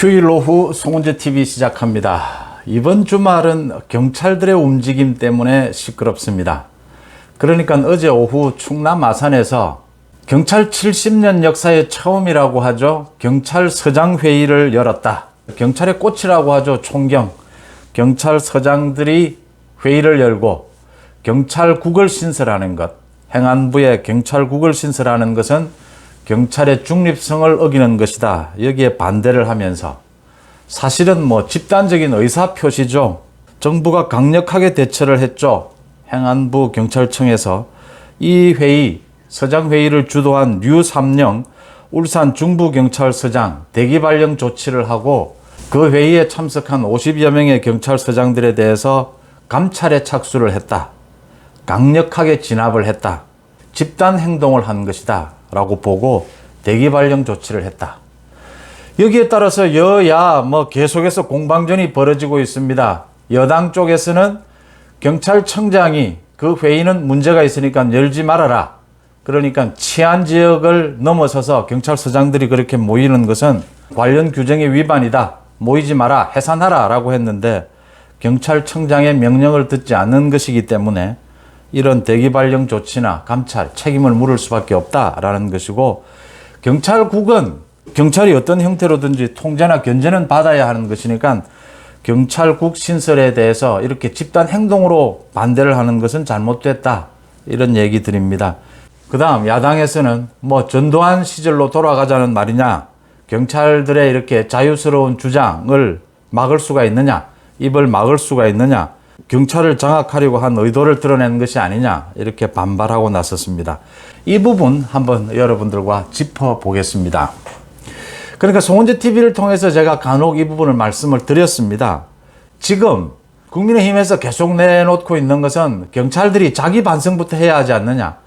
휴일 오후 송은재TV 시작합니다. 이번 주말은 경찰들의 움직임 때문에 시끄럽습니다. 그러니까 어제 오후 충남 아산에서 경찰 70년 역사의 처음이라고 하죠. 경찰서장 회의를 열었다. 경찰의 꽃이라고 하죠. 총경. 경찰서장들이 회의를 열고 경찰국을 신설하는 것, 행안부의 경찰국을 신설하는 것은 경찰의 중립성을 어기는 것이다. 여기에 반대를 하면서 사실은 집단적인 의사표시죠. 정부가 강력하게 대처를 했죠. 행안부 경찰청에서 이 회의, 서장회의를 주도한 류삼영 울산 중부경찰서장 대기발령 조치를 하고 그 회의에 참석한 50여 명의 경찰서장들에 대해서 감찰에 착수를 했다. 강력하게 진압을 했다. 집단 행동을 한 것이다. 라고 보고 대기발령 조치를 했다. 여기에 따라서 여야 계속해서 공방전이 벌어지고 있습니다. 여당 쪽에서는 경찰청장이 그 회의는 문제가 있으니까 열지 말아라. 그러니까 치안 지역을 넘어서서 경찰서장들이 그렇게 모이는 것은 관련 규정의 위반이다. 모이지 마라. 해산하라. 라고 했는데 경찰청장의 명령을 듣지 않는 것이기 때문에 이런 대기발령 조치나 감찰, 책임을 물을 수밖에 없다라는 것이고, 경찰국은 경찰이 어떤 형태로든지 통제나 견제는 받아야 하는 것이니까 경찰국 신설에 대해서 이렇게 집단 행동으로 반대를 하는 것은 잘못됐다. 이런 얘기 드립니다. 그 다음 야당에서는 전두환 시절로 돌아가자는 말이냐, 경찰들의 이렇게 자유스러운 주장을 막을 수가 있느냐, 입을 막을 수가 있느냐, 경찰을 장악하려고 한 의도를 드러내는 것이 아니냐, 이렇게 반발하고 나섰습니다. 이 부분 한번 여러분들과 짚어보겠습니다. 그러니까 송은재TV를 통해서 제가 간혹 이 부분을 말씀을 드렸습니다. 지금 국민의힘에서 계속 내놓고 있는 것은 경찰들이 자기 반성부터 해야 하지 않느냐.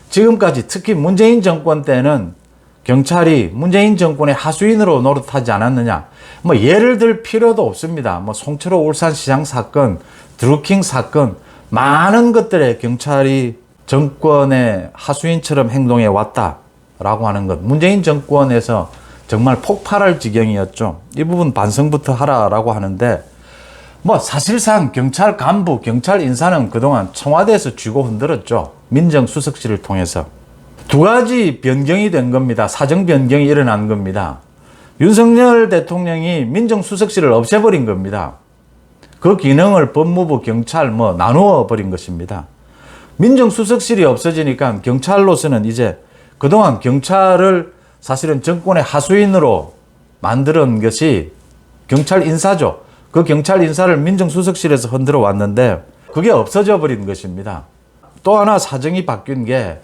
지금까지 특히 문재인 정권 때는 경찰이 문재인 정권의 하수인으로 노릇하지 않았느냐. 예를 들 필요도 없습니다. 송철호 울산시장 사건, 드루킹 사건, 많은 것들에 경찰이 정권의 하수인처럼 행동해 왔다라고 하는 것. 문재인 정권에서 정말 폭발할 지경이었죠. 이 부분 반성부터 하라라고 하는데, 사실상 경찰 간부, 경찰 인사는 그동안 청와대에서 쥐고 흔들었죠. 민정수석실을 통해서. 두 가지 변경이 된 겁니다. 사정 변경이 일어난 겁니다. 윤석열 대통령이 민정수석실을 없애버린 겁니다. 그 기능을 법무부, 경찰 나누어 버린 것입니다. 민정수석실이 없어지니까 경찰로서는 이제 그동안 경찰을 사실은 정권의 하수인으로 만드는 것이 경찰 인사죠. 그 경찰 인사를 민정수석실에서 흔들어 왔는데 그게 없어져 버린 것입니다. 또 하나 사정이 바뀐 게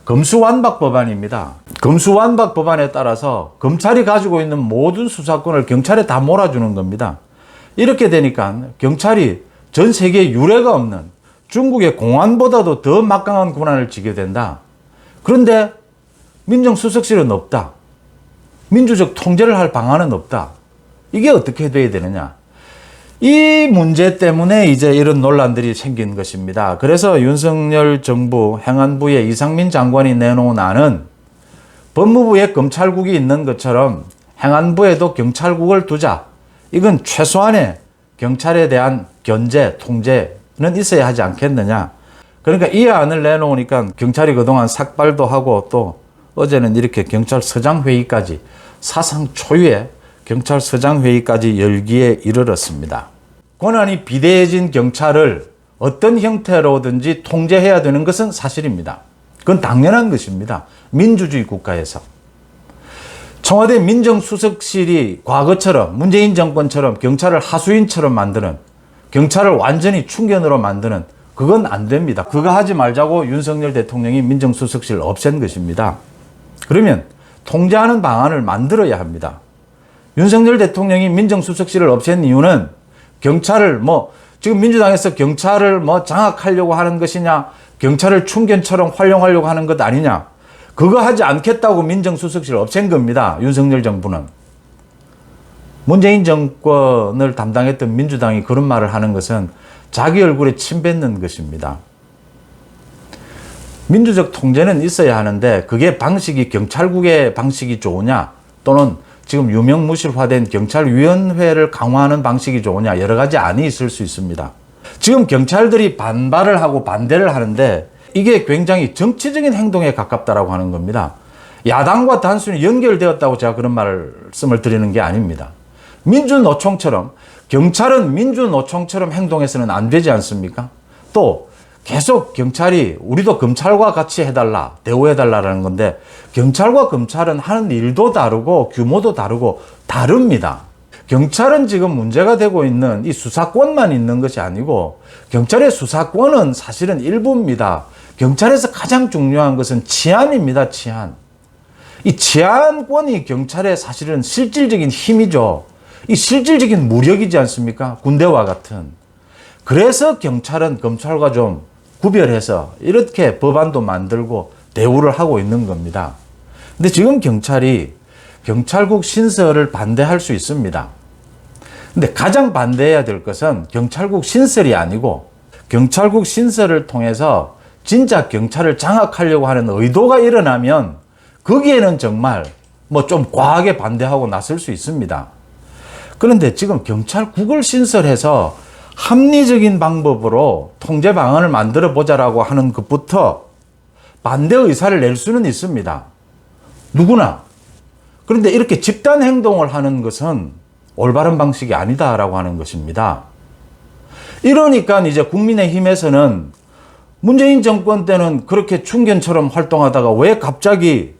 검수완박 법안입니다. 검수완박 법안에 따라서 검찰이 가지고 있는 모든 수사권을 경찰에 다 몰아주는 겁니다. 이렇게 되니까 경찰이 전 세계에 유례가 없는 중국의 공안보다도 더 막강한 권한을 쥐게 된다. 그런데 민정수석실은 없다. 민주적 통제를 할 방안은 없다. 이게 어떻게 돼야 되느냐. 이 문제 때문에 이제 이런 논란들이 생긴 것입니다. 그래서 윤석열 정부 행안부의 이상민 장관이 내놓은 안은 법무부에 검찰국이 있는 것처럼 행안부에도 경찰국을 두자. 이건 최소한의 경찰에 대한 견제, 통제는 있어야 하지 않겠느냐. 그러니까 이 안을 내놓으니까 경찰이 그동안 삭발도 하고 또 어제는 이렇게 경찰서장 회의까지 사상 초유의 경찰서장 회의까지 열기에 이르렀습니다. 권한이 비대해진 경찰을 어떤 형태로든지 통제해야 되는 것은 사실입니다. 그건 당연한 것입니다. 민주주의 국가에서. 청와대 민정수석실이 과거처럼 문재인 정권처럼 경찰을 하수인처럼 만드는, 경찰을 완전히 충견으로 만드는, 그건 안 됩니다. 그거 하지 말자고 윤석열 대통령이 민정수석실을 없앤 것입니다. 그러면 통제하는 방안을 만들어야 합니다. 윤석열 대통령이 민정수석실을 없앤 이유는 경찰을 지금 민주당에서 경찰을 장악하려고 하는 것이냐, 경찰을 충견처럼 활용하려고 하는 것 아니냐. 그거 하지 않겠다고 민정수석실을 없앤 겁니다. 윤석열 정부는. 문재인 정권을 담당했던 민주당이 그런 말을 하는 것은 자기 얼굴에 침 뱉는 것입니다. 민주적 통제는 있어야 하는데 그게 방식이 경찰국의 방식이 좋으냐, 또는 지금 유명무실화된 경찰위원회를 강화하는 방식이 좋으냐, 여러 가지 안이 있을 수 있습니다. 지금 경찰들이 반발을 하고 반대를 하는데 이게 굉장히 정치적인 행동에 가깝다라고 하는 겁니다. 야당과 단순히 연결되었다고 제가 그런 말씀을 드리는 게 아닙니다. 민주노총처럼, 경찰은 민주노총처럼 행동해서는 안 되지 않습니까? 또 계속 경찰이 우리도 검찰과 같이 해달라, 대우해달라라는 건데, 경찰과 검찰은 하는 일도 다르고 규모도 다르고 다릅니다. 경찰은 지금 문제가 되고 있는 이 수사권만 있는 것이 아니고, 경찰의 수사권은 사실은 일부입니다. 경찰에서 가장 중요한 것은 치안입니다. 치안. 이 치안권이 경찰의 사실은 실질적인 힘이죠. 이 실질적인 무력이지 않습니까? 군대와 같은. 그래서 경찰은 검찰과 좀 구별해서 이렇게 법안도 만들고 대우를 하고 있는 겁니다. 근데 지금 경찰이 경찰국 신설을 반대할 수 있습니다. 근데 가장 반대해야 될 것은 경찰국 신설이 아니고, 경찰국 신설을 통해서 진짜 경찰을 장악하려고 하는 의도가 일어나면 거기에는 정말 뭐 좀 과하게 반대하고 나설 수 있습니다. 그런데 지금 경찰국을 신설해서 합리적인 방법으로 통제 방안을 만들어 보자라고 하는 것부터 반대 의사를 낼 수는 있습니다. 누구나. 그런데 이렇게 집단 행동을 하는 것은 올바른 방식이 아니다라고 하는 것입니다. 이러니까 이제 국민의힘에서는 문재인 정권 때는 그렇게 충견처럼 활동하다가 왜 갑자기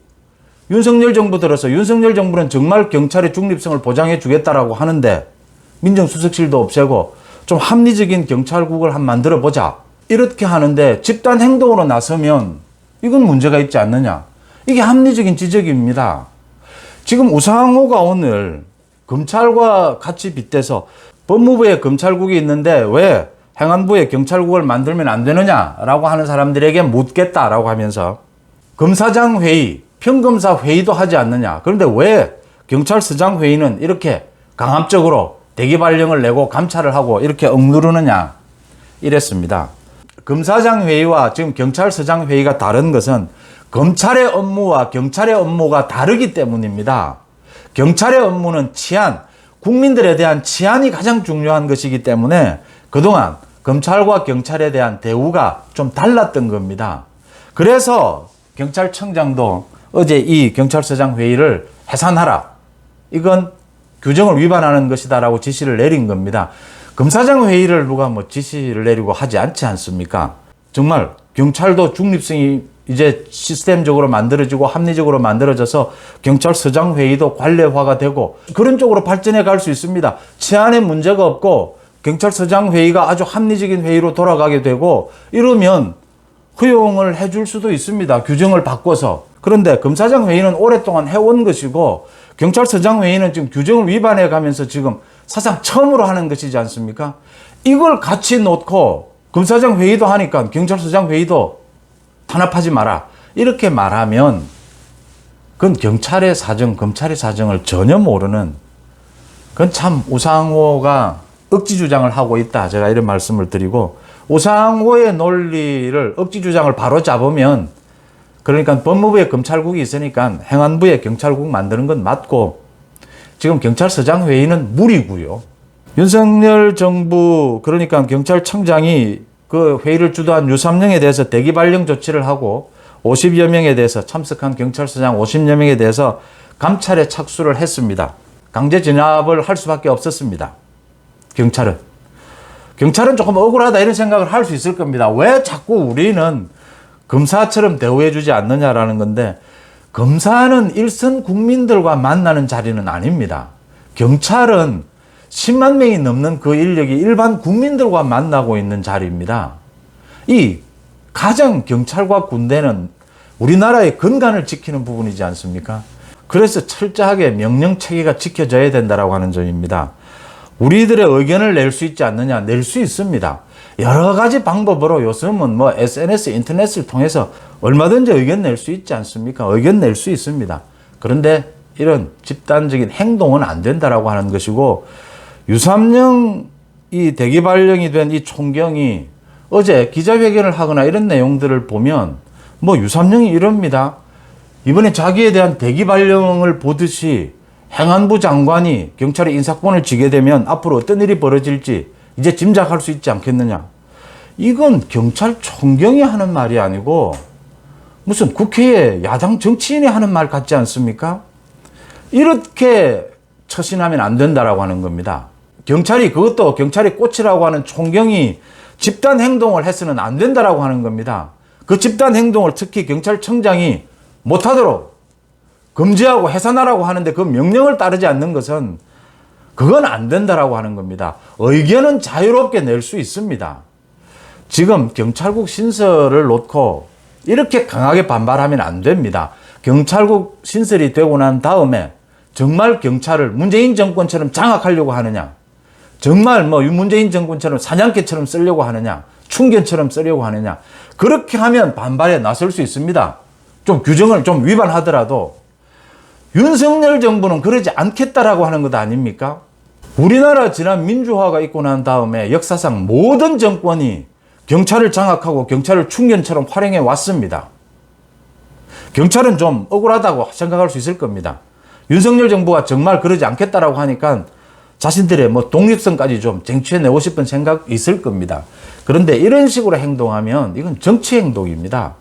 윤석열 정부 들어서, 윤석열 정부는 정말 경찰의 중립성을 보장해 주겠다라고 하는데 민정수석실도 없애고 좀 합리적인 경찰국을 한번 만들어 보자, 이렇게 하는데 집단 행동으로 나서면 이건 문제가 있지 않느냐. 이게 합리적인 지적입니다. 지금 우상호가 오늘 검찰과 같이 빗대서 법무부에 검찰국이 있는데 왜 행안부에 경찰국을 만들면 안 되느냐라고 하는 사람들에게 묻겠다라고 하면서 검사장 회의, 평검사 회의도 하지 않느냐. 그런데 왜 경찰서장 회의는 이렇게 강압적으로 대기발령을 내고 감찰을 하고 이렇게 억누르느냐, 이랬습니다. 검사장 회의와 지금 경찰서장 회의가 다른 것은 검찰의 업무와 경찰의 업무가 다르기 때문입니다. 경찰의 업무는 치안, 국민들에 대한 치안이 가장 중요한 것이기 때문에 그동안 검찰과 경찰에 대한 대우가 좀 달랐던 겁니다. 그래서 경찰청장도 어제 이 경찰서장 회의를 해산하라, 이건 규정을 위반하는 것이다라고 지시를 내린 겁니다. 검사장 회의를 누가 뭐 지시를 내리고 하지 않지 않습니까? 정말 경찰도 중립성이 이제 시스템적으로 만들어지고 합리적으로 만들어져서 경찰서장 회의도 관례화가 되고 그런 쪽으로 발전해 갈 수 있습니다. 치안에 문제가 없고 경찰서장 회의가 아주 합리적인 회의로 돌아가게 되고 이러면 허용을 해줄 수도 있습니다. 규정을 바꿔서. 그런데 검사장 회의는 오랫동안 해온 것이고 경찰서장 회의는 지금 규정을 위반해 가면서 지금 사상 처음으로 하는 것이지 않습니까? 이걸 같이 놓고 검사장 회의도 하니까 경찰서장 회의도 탄압하지 마라, 이렇게 말하면 그건 경찰의 사정, 검찰의 사정을 전혀 모르는, 그건 참 우상호가 억지 주장을 하고 있다, 제가 이런 말씀을 드리고, 우상호의 논리를 억지 주장을 바로 잡으면, 그러니까 법무부에 검찰국이 있으니까 행안부에 경찰국 만드는 건 맞고, 지금 경찰서장 회의는 무리고요. 윤석열 정부, 그러니까 경찰청장이 그 회의를 주도한 유삼령에 대해서 대기 발령 조치를 하고 50여 명에 대해서, 참석한 경찰서장 50여 명에 대해서 감찰에 착수를 했습니다. 강제 진압을 할 수밖에 없었습니다. 경찰은 조금 억울하다 이런 생각을 할 수 있을 겁니다. 왜 자꾸 우리는 검사처럼 대우해 주지 않느냐라는 건데, 검사는 일선 국민들과 만나는 자리는 아닙니다. 경찰은 10만 명이 넘는 그 인력이 일반 국민들과 만나고 있는 자리입니다. 이 가장 경찰과 군대는 우리나라의 근간을 지키는 부분이지 않습니까? 그래서 철저하게 명령 체계가 지켜져야 된다고 하는 점입니다. 우리들의 의견을 낼 수 있지 않느냐? 낼 수 있습니다. 여러 가지 방법으로 요즘은 뭐 SNS, 인터넷을 통해서 얼마든지 의견 낼 수 있지 않습니까? 의견 낼 수 있습니다. 그런데 이런 집단적인 행동은 안 된다라고 하는 것이고, 유삼령 이 대기 발령이 된 이 총경이 어제 기자회견을 하거나 이런 내용들을 보면 뭐 유삼령이 이럽니다. 이번에 자기에 대한 대기 발령을 보듯이 행안부 장관이 경찰의 인사권을 쥐게 되면 앞으로 어떤 일이 벌어질지 이제 짐작할 수 있지 않겠느냐. 이건 경찰총경이 하는 말이 아니고 무슨 국회의 야당 정치인이 하는 말 같지 않습니까? 이렇게 처신하면 안 된다라고 하는 겁니다. 경찰이, 그것도 경찰이 꽃이라고 하는 총경이 집단 행동을 해서는 안 된다라고 하는 겁니다. 그 집단 행동을 특히 경찰청장이 못하도록 금지하고 해산하라고 하는데 그 명령을 따르지 않는 것은 그건 안 된다라고 하는 겁니다. 의견은 자유롭게 낼 수 있습니다. 지금 경찰국 신설을 놓고 이렇게 강하게 반발하면 안 됩니다. 경찰국 신설이 되고 난 다음에 정말 경찰을 문재인 정권처럼 장악하려고 하느냐, 정말 문재인 정권처럼 사냥개처럼 쓰려고 하느냐, 충견처럼 쓰려고 하느냐, 그렇게 하면 반발에 나설 수 있습니다. 좀 규정을 좀 위반하더라도. 윤석열 정부는 그러지 않겠다라고 하는 것 아닙니까? 우리나라 지난 민주화가 있고 난 다음에 역사상 모든 정권이 경찰을 장악하고 경찰을 충견처럼 활용해 왔습니다. 경찰은 좀 억울하다고 생각할 수 있을 겁니다. 윤석열 정부가 정말 그러지 않겠다라고 하니까 자신들의 독립성까지 좀 쟁취해내고 싶은 생각이 있을 겁니다. 그런데 이런 식으로 행동하면 이건 정치 행동입니다.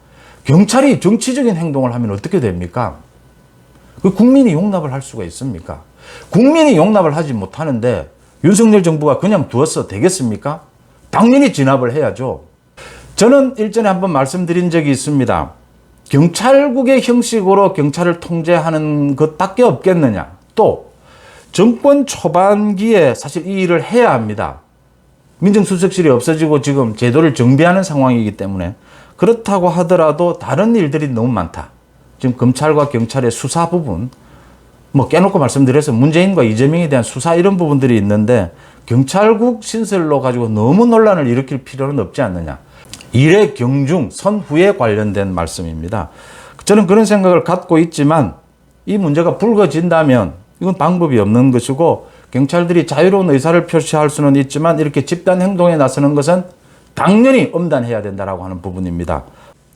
경찰이 정치적인 행동을 하면 어떻게 됩니까? 그 국민이 용납을 할 수가 있습니까? 국민이 용납을 하지 못하는데 윤석열 정부가 그냥 두었어 되겠습니까? 당연히 진압을 해야죠. 저는 일전에 한번 말씀드린 적이 있습니다. 경찰국의 형식으로 경찰을 통제하는 것밖에 없겠느냐. 또 정권 초반기에 사실 이 일을 해야 합니다. 민정수석실이 없어지고 지금 제도를 정비하는 상황이기 때문에 그렇다고 하더라도 다른 일들이 너무 많다. 지금 검찰과 경찰의 수사 부분, 깨놓고 말씀드려서 문재인과 이재명에 대한 수사 이런 부분들이 있는데 경찰국 신설로 가지고 너무 논란을 일으킬 필요는 없지 않느냐. 일의 경중, 선후에 관련된 말씀입니다. 저는 그런 생각을 갖고 있지만 이 문제가 불거진다면 이건 방법이 없는 것이고 경찰들이 자유로운 의사를 표시할 수는 있지만 이렇게 집단 행동에 나서는 것은 당연히 엄단해야 된다라고 하는 부분입니다.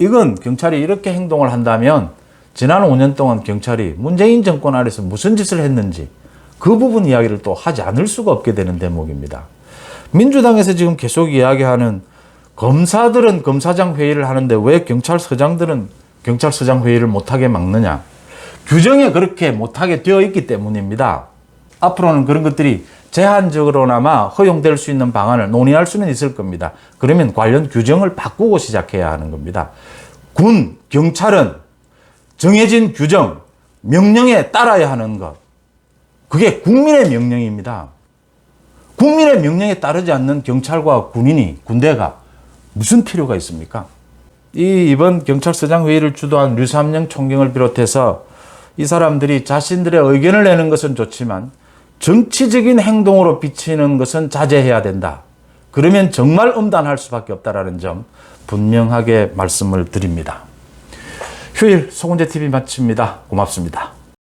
이건 경찰이 이렇게 행동을 한다면 지난 5년 동안 경찰이 문재인 정권 아래서 무슨 짓을 했는지 그 부분 이야기를 또 하지 않을 수가 없게 되는 대목입니다. 민주당에서 지금 계속 이야기하는 검사들은 검사장 회의를 하는데 왜 경찰서장들은 경찰서장 회의를 못하게 막느냐. 규정에 그렇게 못하게 되어 있기 때문입니다. 앞으로는 그런 것들이 제한적으로나마 허용될 수 있는 방안을 논의할 수는 있을 겁니다. 그러면 관련 규정을 바꾸고 시작해야 하는 겁니다. 군, 경찰은 정해진 규정, 명령에 따라야 하는 것. 그게 국민의 명령입니다. 국민의 명령에 따르지 않는 경찰과 군대가 무슨 필요가 있습니까? 이번 경찰서장 회의를 주도한 류삼영 총경을 비롯해서 이 사람들이 자신들의 의견을 내는 것은 좋지만 정치적인 행동으로 비치는 것은 자제해야 된다. 그러면 정말 엄단할 수밖에 없다라는 점 분명하게 말씀을 드립니다. 휴일 송은재TV 마칩니다. 고맙습니다.